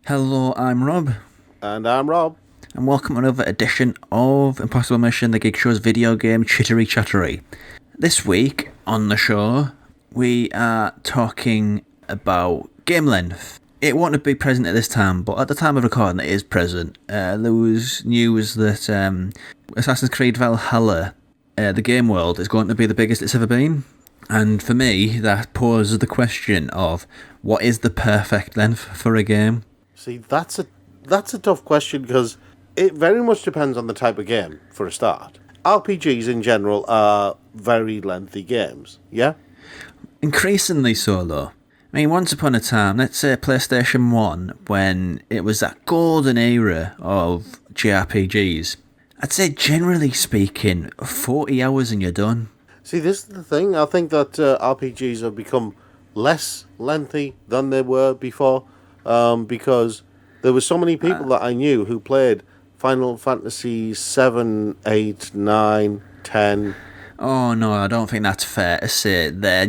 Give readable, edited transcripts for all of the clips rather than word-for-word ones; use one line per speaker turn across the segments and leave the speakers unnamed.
Hello, I'm Rob,
And I'm Rob.
and welcome to another edition of Impossible Mission, the Geek Show's video game Chittery Chattery. This week on the show, we are talking about game length. It won't be present at this time, but at the time of recording, it is present. There was news that Assassin's Creed Valhalla, the game world, is going to be the biggest it's ever been. And for me, that poses the question of what is the perfect length for a game?
See, that's a tough question because it very much depends on the type of game, for a start. RPGs in general are very lengthy games, yeah?
Increasingly so, though. I mean, once upon a time, let's say PlayStation 1, when it was that golden era of JRPGs, I'd say generally speaking, 40 hours and you're done.
See, this is the thing. I think that RPGs have become less lengthy than they were before because there were so many people that I knew who played Final Fantasy 7, 8, 9, 10.
Oh no, I don't think that's fair to say. They're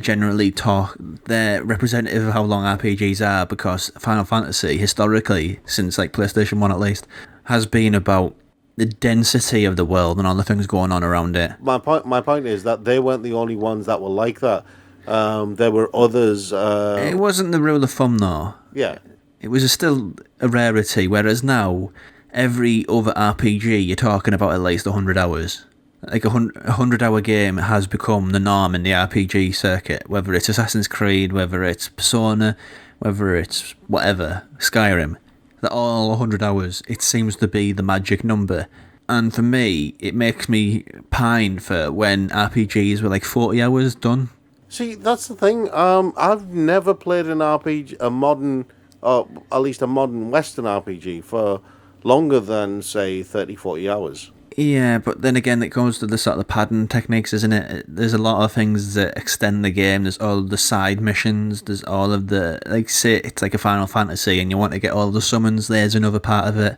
representative of how long RPGs are, because Final Fantasy, historically, since like PlayStation 1 at least, has been about the density of the world and all the things going on around it.
My point is that they weren't the only ones that were like that. There were others.
It wasn't the rule of thumb though.
Yeah.
It was still a rarity, whereas now, every other RPG, you're talking about at least 100 hours. Like a 100-hour game has become the norm in the RPG circuit, whether it's Assassin's Creed, whether it's Persona, whether it's whatever, Skyrim. They're all 100 hours. It seems to be the magic number. And for me, it makes me pine for when RPGs were like 40 hours done.
See, that's the thing. I've never played an RPG, a modern, or at least a modern Western RPG, for longer than, say, 30, 40 hours.
Yeah, but then again, it goes to the sort of pattern techniques, isn't it? There's a lot of things that extend the game. There's all the side missions. There's all of the, like, say it's like a Final Fantasy and you want to get all the summons. There's another part of it.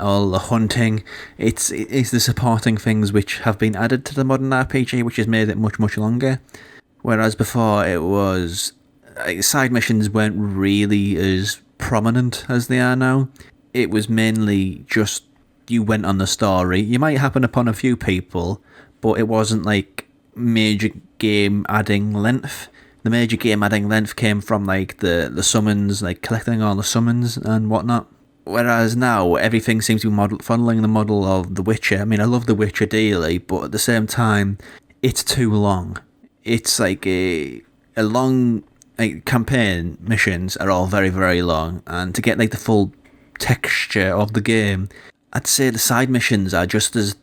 All the hunting. It's the supporting things which have been added to the modern RPG, which has made it much, much longer. Whereas before it was, like, side missions weren't really as prominent as they are now. It was mainly just you went on the story. You might happen upon a few people, but it wasn't like major game adding length. The major game adding length came from like the summons, like collecting all the summons and whatnot. Whereas now everything seems to be following the model of The Witcher. I mean, I love The Witcher dearly, but at the same time, it's too long. It's like a long, like, campaign missions are all very, very long, and to get like the full texture of the game, I'd say the side missions are just as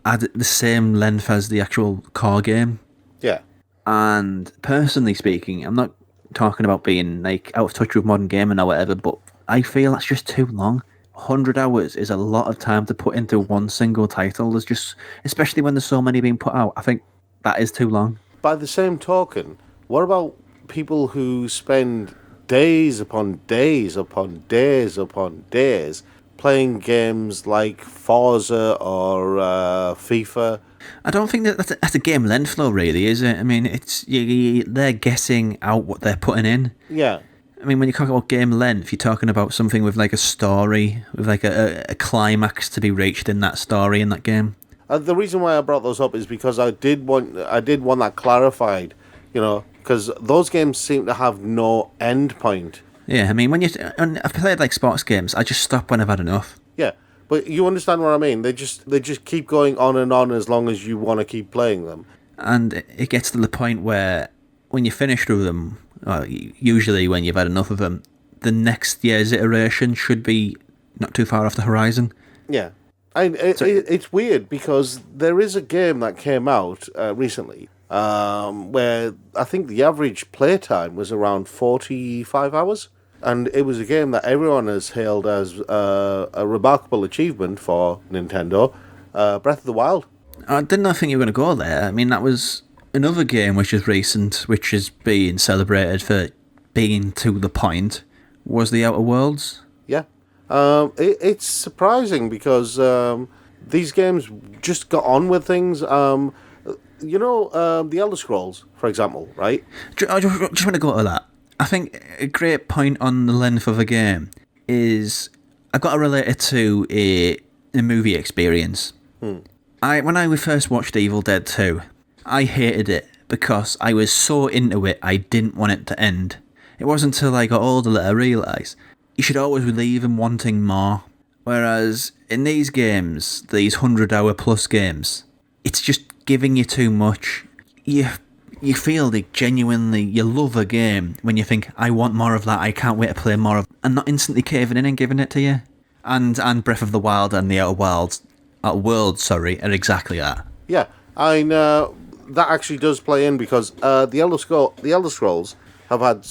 at the same length as the actual core game.
Yeah.
And personally speaking, I'm not talking about being like out of touch with modern gaming or whatever, but I feel that's just too long. 100 hours is a lot of time to put into one single title. There's just, especially when there's so many being put out, I think that is too long.
By the same token, what about people who spend days upon days upon days upon days playing games like Forza or FIFA?
I don't think that's a game length though, really, is it? I mean, it's they're guessing out what they're putting in.
Yeah.
I mean, when you talk about game length, you're talking about something with like a story, with like a climax to be reached in that story in that game.
The reason why I brought those up is because I did want that clarified, because those games seem to have no end point.
Yeah, I mean, I've played like sports games, I just stop when I've had enough.
Yeah, but you understand what I mean. They just keep going on as long as you want to keep playing them.
And it gets to the point where when you finish through them, usually when you've had enough of them, the next year's iteration should be not too far off the horizon.
Yeah. It's weird because there is a game that came out recently where I think the average playtime was around 45 hours. And it was a game that everyone has hailed as a remarkable achievement for Nintendo, Breath of the Wild.
I didn't think you were going to go there. I mean, that was another game which is recent, which is being celebrated for being to the point, was The Outer Worlds.
Yeah. It's surprising because these games just got on with things. The Elder Scrolls, for example, right?
I just want to go to that. I think a great point on the length of a game is I got to relate it to a movie experience. When I first watched Evil Dead 2, I hated it because I was so into it I didn't want it to end. It wasn't until I got older that I realised you should always leave him wanting more. Whereas in these games, these 100-hour plus games, it's just giving you too much. You feel like genuinely you love a game when you think, I want more of that, I can't wait to play more of it, and not instantly caving in and giving it to you. And Breath of the Wild and the Outer Worlds are exactly that.
Yeah, that actually does play in because the Elder Scrolls have had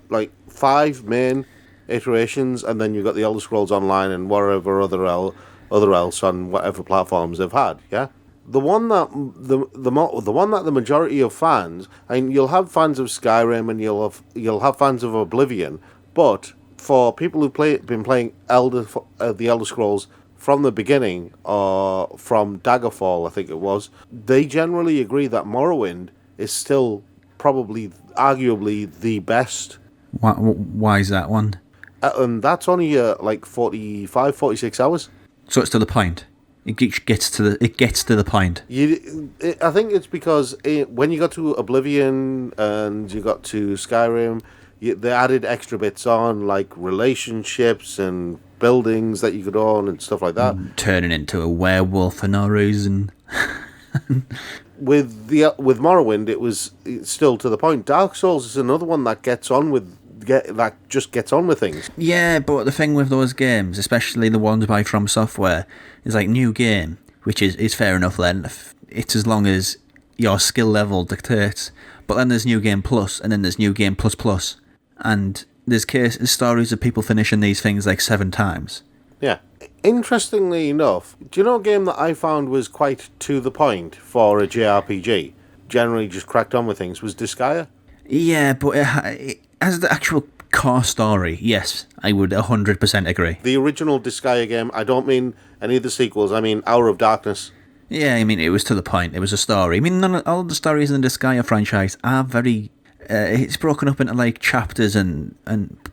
like 5 main iterations, and then you've got the Elder Scrolls Online and whatever other else on whatever platforms they've had. Yeah, the one that the majority of fans, and you'll have fans of Skyrim and you'll have fans of Oblivion, but for people who've been playing the Elder Scrolls from the beginning, or from Daggerfall, I think it was, they generally agree that Morrowind is still probably, arguably, the best.
Why is that one?
And that's only like 45, 46 hours.
So it's to the point. It gets to the point.
I think it's because when you got to Oblivion and you got to Skyrim, they added extra bits on, like relationships and buildings that you could own and stuff like that.
Turning into a werewolf for no reason.
With Morrowind, it's still to the point. Dark Souls is another one that gets on with things.
Yeah, but the thing with those games, especially the ones by From Software, is like new game, which is fair enough length. It's as long as your skill level dictates. But then there's New Game Plus, and then there's New Game Plus Plus. And there's stories of people finishing these things like 7 times.
Yeah. Interestingly enough, do you know a game that I found was quite to the point for a JRPG? Generally just cracked on with things, was Disgaea?
Yeah, but as the actual core story, yes, I would 100% agree.
The original Disgaea game, I don't mean any of the sequels, I mean Hour of Darkness.
Yeah, I mean, it was to the point. It was a story. I mean, all the stories in the Disgaea franchise are very... it's broken up into, like, chapters and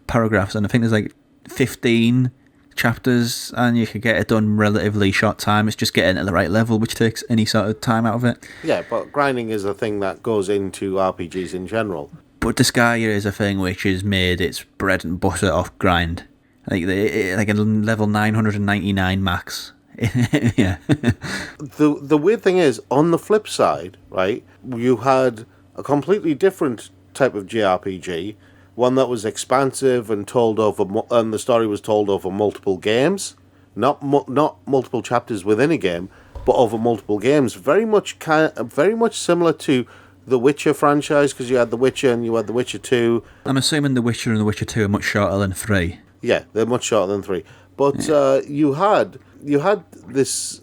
paragraphs, and I think there's, like, 15 chapters, and you could get it done relatively short time. It's just getting at the right level, which takes any sort of time out of it.
Yeah, but grinding is a thing that goes into RPGs in general.
But Disgaea is a thing which has made its bread and butter off grind. Like a level 999 max. Yeah.
The weird thing is, on the flip side, right, you had a completely different type of JRPG, one that was expansive and and the story was told over multiple games, not multiple chapters within a game, but over multiple games. Very much similar to the Witcher franchise, because you had The Witcher and you had The Witcher 2.
I'm assuming The Witcher and The Witcher 2 are much shorter than 3.
Yeah, they're much shorter than 3. But you had this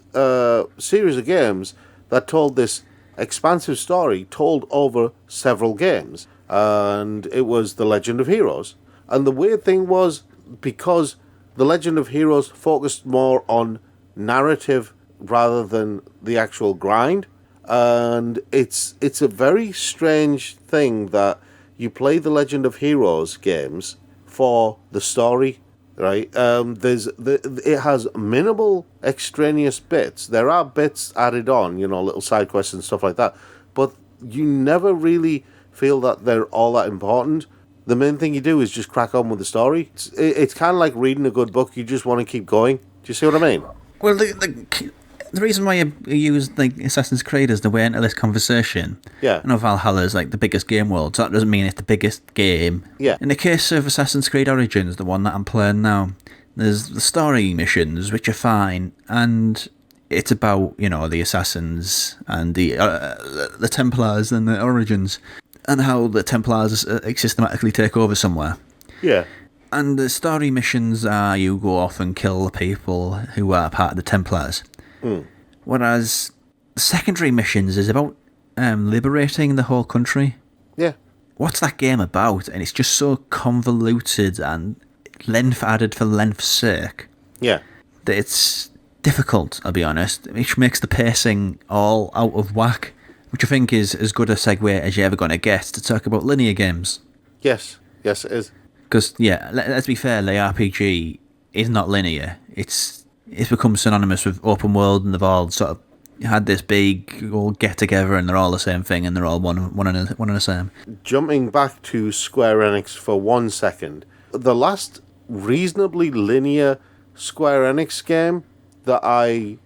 series of games that told this expansive story told over several games. And it was The Legend of Heroes. And the weird thing was, because The Legend of Heroes focused more on narrative rather than the actual grind, and it's a very strange thing that you play the Legend of Heroes games for the story, right? It has minimal extraneous bits. There are bits added on, little side quests and stuff like that, but you never really feel that they're all that important. The main thing you do is just crack on with the story. It's kind of like reading a good book. You just want to keep going. Do you see what I mean?
Well, the reason why you use like Assassin's Creed as the way into this conversation,
yeah,
I know Valhalla is like the biggest game world, so that doesn't mean it's the biggest game.
Yeah.
In the case of Assassin's Creed Origins, the one that I'm playing now, there's the story missions, which are fine, and it's about, the assassins and the Templars and the Origins, and how the Templars systematically take over somewhere.
Yeah.
And the story missions are you go off and kill the people who are part of the Templars. Whereas secondary missions is about liberating the whole country.
Yeah.
What's that game about? And it's just so convoluted and length added for length's sake.
Yeah.
That it's difficult, I'll be honest, which makes the pacing all out of whack, which I think is as good a segue as you're ever going to get to talk about linear games.
Yes, it is.
Because, yeah, let's be fair, the RPG is not linear. It's become synonymous with open world, and they've all sort of had this big all get together, and they're all the same thing, and they're all one and the same.
Jumping back to Square Enix for 1 second, the last reasonably linear Square Enix game that I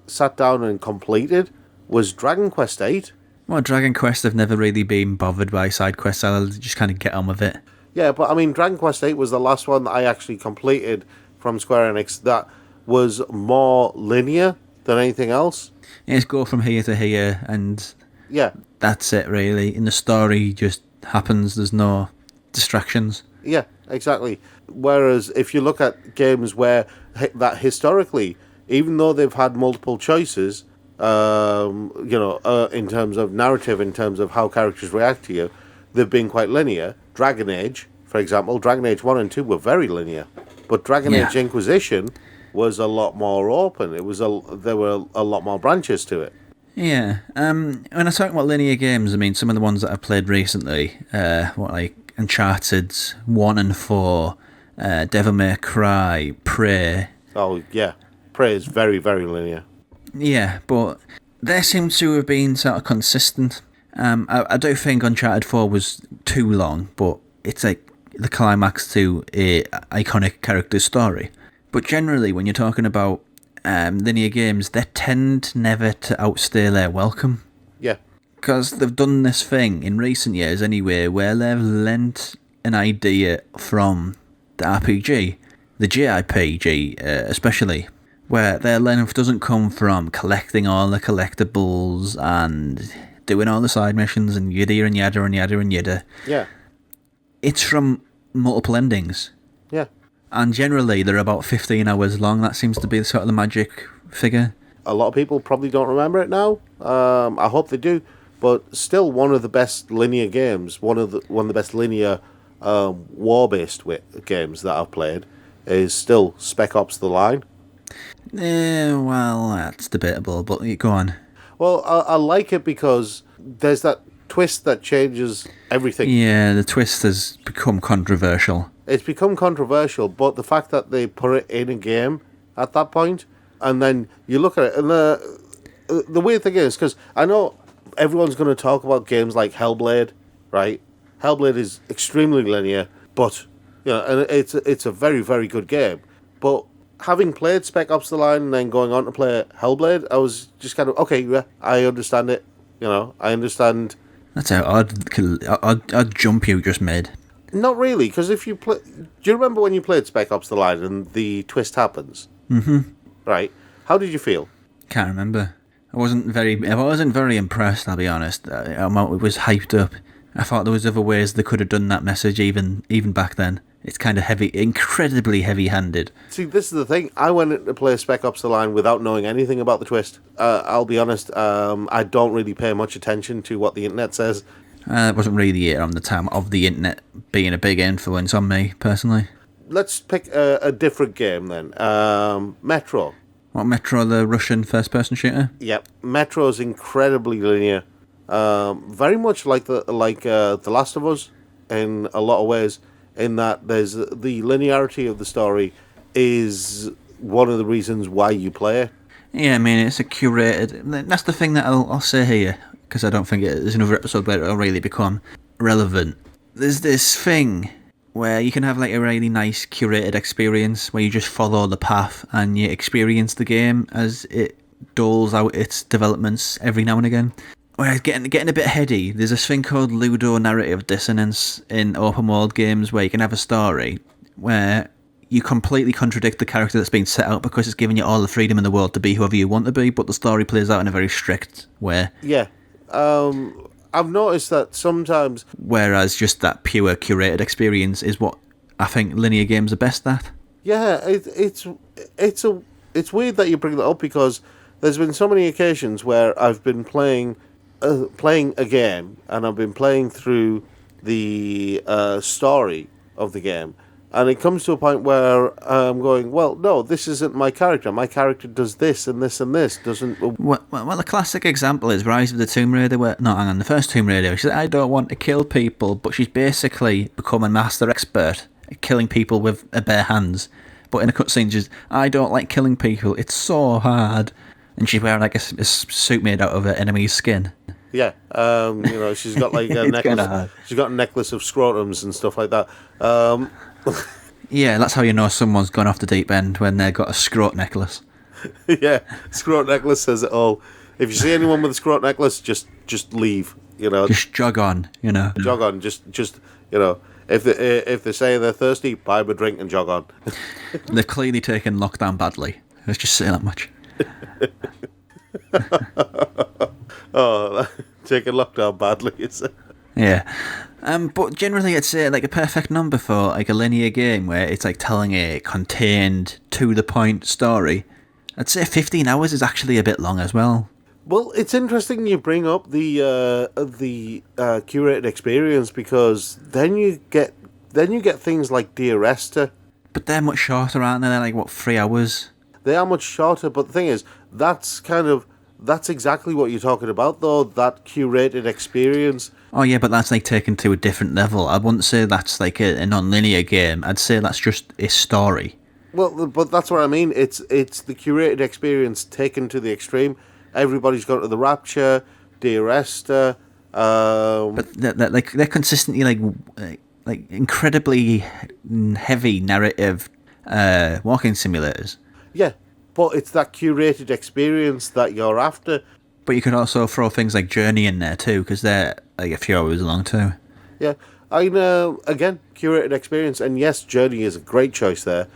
sat down and completed was Dragon Quest VIII.
Well, Dragon Quest have never really been bothered by side quests. I'll just kind of get on with it.
Yeah, but I mean, Dragon Quest VIII was the last one that I actually completed from Square Enix that was more linear than anything else.
Yeah, it's go from here to here, and
yeah,
that's it really. And the story just happens. There's no distractions.
Yeah, exactly. Whereas if you look at games where that historically, even though they've had multiple choices, in terms of narrative, in terms of how characters react to you, they've been quite linear. Dragon Age, for example, Dragon Age 1 and 2 were very linear. But Dragon Age Inquisition was a lot more open. There were a lot more branches to it.
Yeah. When I talk about linear games, I mean some of the ones that I've played recently, like Uncharted 1 and 4, Devil May Cry, Prey.
Oh, yeah. Prey is very, very linear.
Yeah, but they seem to have been sort of consistent. I do think Uncharted 4 was too long, but it's like the climax to a iconic character's story. But generally, when you're talking about linear games, they tend never to outstay their welcome.
Yeah.
Because they've done this thing in recent years anyway, where they've lent an idea from the RPG, the JRPG especially, where their length doesn't come from collecting all the collectibles and doing all the side missions and yada and yada and yada and yada.
Yeah.
It's from multiple endings.
Yeah.
And generally, they're about 15 hours long. That seems to be sort of the magic figure.
A lot of people probably don't remember it now. I hope they do. But still, one of the best linear games, one of the best linear war-based games that I've played is still Spec Ops: The Line.
Well, that's debatable, but go on.
Well, I like it because there's that twist that changes everything.
Yeah, the twist has become controversial.
It's become controversial, but the fact that they put it in a game at that point, and then you look at it, and the weird thing is, because I know everyone's going to talk about games like Hellblade, right? Hellblade is extremely linear, but and it's a very, very good game. But having played Spec Ops: The Line and then going on to play Hellblade, I was just kind of, okay, yeah, I understand it. I understand.
That's how odd jump you just made.
Not really, because if you play... Do you remember when you played Spec Ops: The Line and the twist happens?
Mm-hmm.
Right. How did you feel?
Can't remember. I wasn't very impressed, I'll be honest. It was hyped up. I thought there was other ways they could have done that message even back then. It's kind of heavy, incredibly heavy-handed.
See, this is the thing. I went in to play Spec Ops: The Line without knowing anything about the twist. I'll be honest, I don't really pay much attention to what the internet says.
It wasn't really on the time of the internet being a big influence on me, personally.
Let's pick a different game then. Metro.
What, Metro, the Russian first-person shooter?
Yep. Metro's incredibly linear. Very much like The Last of Us in a lot of ways, in that there's the linearity of the story is one of the reasons why you play it.
Yeah, I mean, it's a curated... That's the thing that I'll say here, because I don't think there's another episode where it'll really become relevant. There's this thing where you can have like a really nice curated experience where you just follow the path and you experience the game as it doles out its developments every now and again. Whereas getting a bit heady, there's this thing called ludonarrative dissonance in open world games where you can have a story where you completely contradict the character that's been set out because it's giving you all the freedom in the world to be whoever you want to be, but the story plays out in a very strict way.
Yeah. I've noticed that sometimes...
Whereas just that pure curated experience is what I think linear games are best at.
Yeah, it's weird that you bring that up because there's been so many occasions where I've been playing a game and I've been playing through the story of the game, And it comes to a point where I'm going, well, no, this isn't my character. My character does this and this and this. Doesn't.
Well, a classic example is Rise of the Tomb Raider. The first Tomb Raider. She said, I don't want to kill people, but she's basically become a master expert at killing people with bare hands. But in a cutscene, she's, I don't like killing people. It's so hard. And she's wearing like a suit made out of an enemy's skin.
Yeah, she's got like a necklace. She's got a necklace of scrotums and stuff like that.
Yeah, that's how you know someone's gone off the deep end, when they've got a scrot necklace.
Yeah, scrot necklace says it all. If you see anyone with a scrot necklace, just leave.
Just jog on.
Jog on. Just if they say they're thirsty, buy them a drink and jog on.
They've clearly taken lockdown badly. Let's just say that much.
Oh, taking lockdown badly, is it?
Yeah. But generally I'd say like a perfect number for like a linear game where it's like telling a contained, to the point story. I'd say 15 hours is actually a bit long as well.
Well, it's interesting you bring up the curated experience, because then you get things like Dear Esther.
But they're much shorter, aren't they? They're like 3 hours?
They are much shorter, but the thing is, that's exactly what you're talking about, though, that curated experience.
Oh yeah, but that's like taken to a different level. I wouldn't say that's like a non-linear game. I'd say that's just a story.
Well, but that's what I mean. It's the curated experience taken to the extreme. Everybody's gone to the Rapture, Dear Esther.
But they're consistently like incredibly heavy narrative walking simulators.
Yeah, but it's that curated experience that you're after.
But you could also throw things like Journey in there too, because they're like a few hours long too.
Yeah, I know. Again, curated experience, and yes, Journey is a great choice there,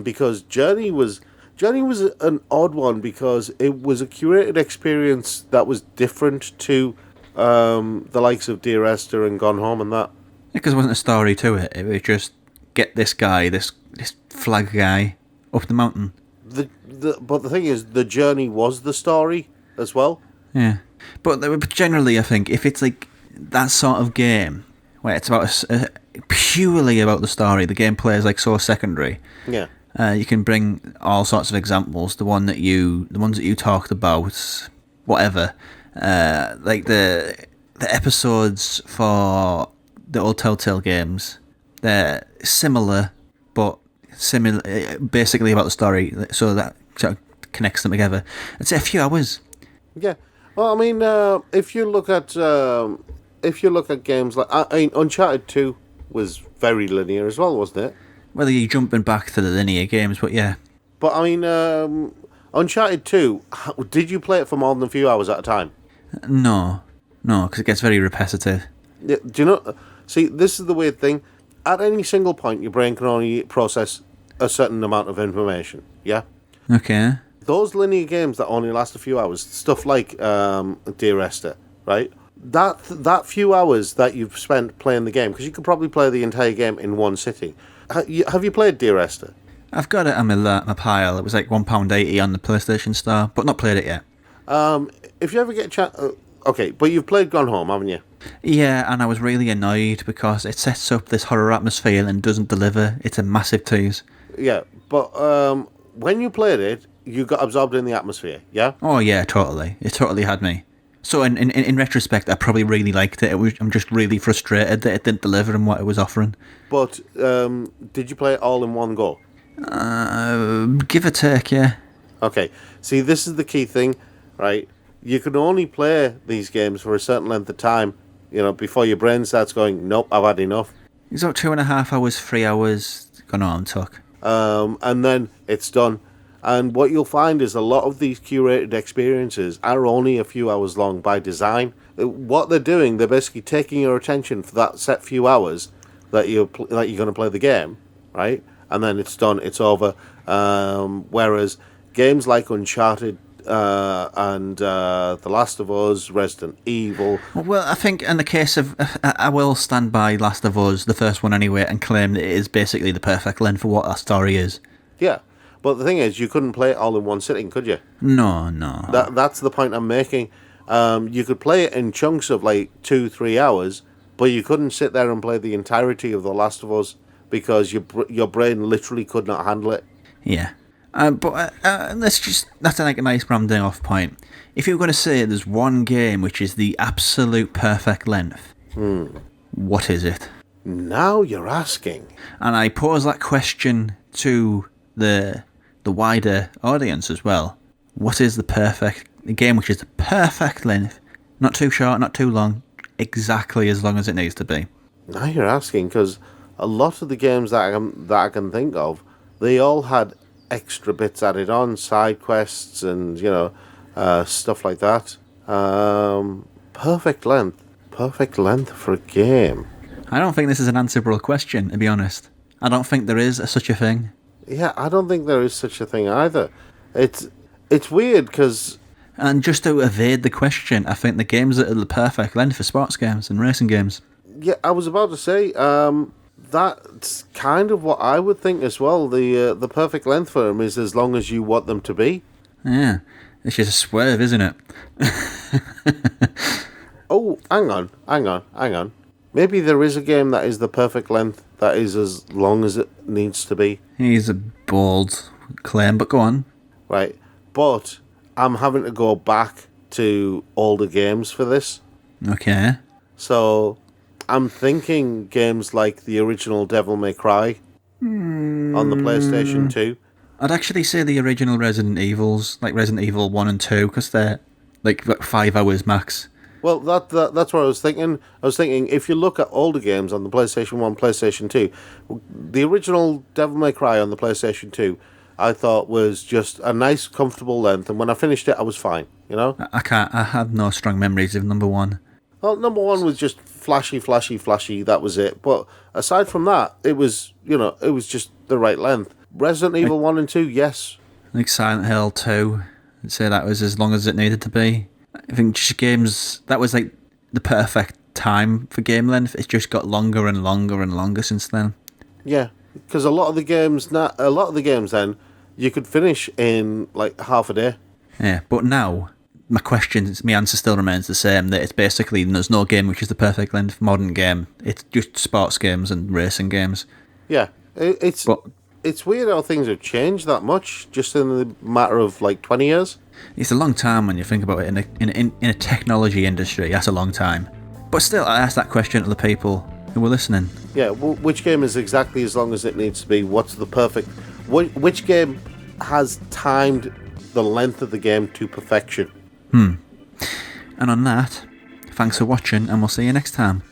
because Journey was an odd one, because it was a curated experience that was different to the likes of Dear Esther and Gone Home and that.
Because there wasn't a story to it. It was just get this guy, this flag guy, up the mountain.
But the thing is, the journey was the story as well.
Yeah, but generally, I think if it's like that sort of game where it's about purely about the story, the gameplay is like so secondary.
Yeah.
You can bring all sorts of examples. The ones that you talked about, whatever. Like the episodes for the old Telltale games, they're similar, but basically about the story, so that sort of connects them together. I'd say a few hours.
Yeah, well, I mean, if you look at games like Uncharted 2 was very linear as well, wasn't it?
Whether you're jumping back to the linear games, but yeah.
But I mean, Uncharted 2, did you play it for more than a few hours at a time?
No, because it gets very repetitive.
Yeah, do you know? See, this is the weird thing. At any single point, your brain can only process a certain amount of information. Yeah.
Okay.
Those linear games that only last a few hours, stuff like Dear Esther, right? That few hours that you've spent playing the game, because you could probably play the entire game in one sitting. Have you played Dear Esther?
I've got it on my pile. It was like £1.80 on the PlayStation Store, but not played it yet.
If you ever get a chance... okay, but you've played Gone Home, haven't you?
Yeah, and I was really annoyed because it sets up this horror atmosphere and doesn't deliver. It's a massive tease.
Yeah, but when you played it, you got absorbed in the atmosphere, yeah?
Oh yeah, totally. It totally had me. So in retrospect, I probably really liked it. I'm just really frustrated that it didn't deliver on what it was offering.
But did you play it all in one go?
Give or take, yeah.
Okay, see, this is the key thing, right? You can only play these games for a certain length of time, before your brain starts going, nope, I've had enough.
It's about 2.5 hours, 3 hours gone on, took.
And then it's done. And what you'll find is a lot of these curated experiences are only a few hours long by design. What they're doing, they're basically taking your attention for that set few hours that you're going to play the game, right? And then it's done, it's over. Whereas games like Uncharted and The Last of Us, Resident Evil...
Well, I think in the case of... I will stand by Last of Us, the first one anyway, and claim that it is basically the perfect length for what that story is.
Yeah. But the thing is, you couldn't play it all in one sitting, could you?
No.
That's the point I'm making. You could play it in chunks of like 2-3 hours, but you couldn't sit there and play the entirety of The Last of Us. because your brain literally could not handle it.
Yeah. But that's like a nice rounding off point. If you were going to say there's one game which is the absolute perfect length, what is it?
Now you're asking.
And I pose that question to the wider audience as well. What is the game which is the perfect length? Not too short, not too long, exactly as long as it needs to be.
Now you're asking, because a lot of the games that I can think of, they all had extra bits added on, side quests and, stuff like that. Perfect length for a game.
I don't think this is an answerable question, to be honest. I don't think there is such a thing.
Yeah, I don't think there is such a thing either. It's weird because...
And just to evade the question, I think the games that are the perfect length for sports games and racing games.
Yeah, I was about to say, that's kind of what I would think as well. The perfect length for them is as long as you want them to be.
Yeah, it's just a swerve, isn't it?
Oh, hang on. Maybe there is a game that is the perfect length that is as long as it needs to be.
He's a bold claim, but go on.
Right, but I'm having to go back to older games for this.
Okay.
So I'm thinking games like the original Devil May Cry on the PlayStation 2.
I'd actually say the original Resident Evils, like Resident Evil 1 and 2, because they're like 5 hours max.
Well, that's what I was thinking. I was thinking, if you look at older games on the PlayStation 1, PlayStation 2, the original Devil May Cry on the PlayStation 2, I thought was just a nice, comfortable length, and when I finished it, I was fine,
I have no strong memories of number 1.
Well, number 1 was just flashy, that was it. But aside from that, it was just the right length. Resident Evil 1 and 2, yes.
Like Silent Hill 2, I'd say that was as long as it needed to be. I think just games, that was like the perfect time for game length. It's just got longer and longer and longer since then.
Yeah, because a lot of the games then, you could finish in like half a day.
Yeah, but now, my answer still remains the same, that it's basically, there's no game which is the perfect length modern game. It's just sports games and racing games.
Yeah, it's weird how things have changed that much just in the matter of like 20 years.
It's a long time when you think about it in a technology industry. That's a long time. But still, I asked that question to the people who were listening.
Yeah, which game is exactly as long as it needs to be? What's the perfect... Which game has timed the length of the game to perfection?
And on that, thanks for watching, and we'll see you next time.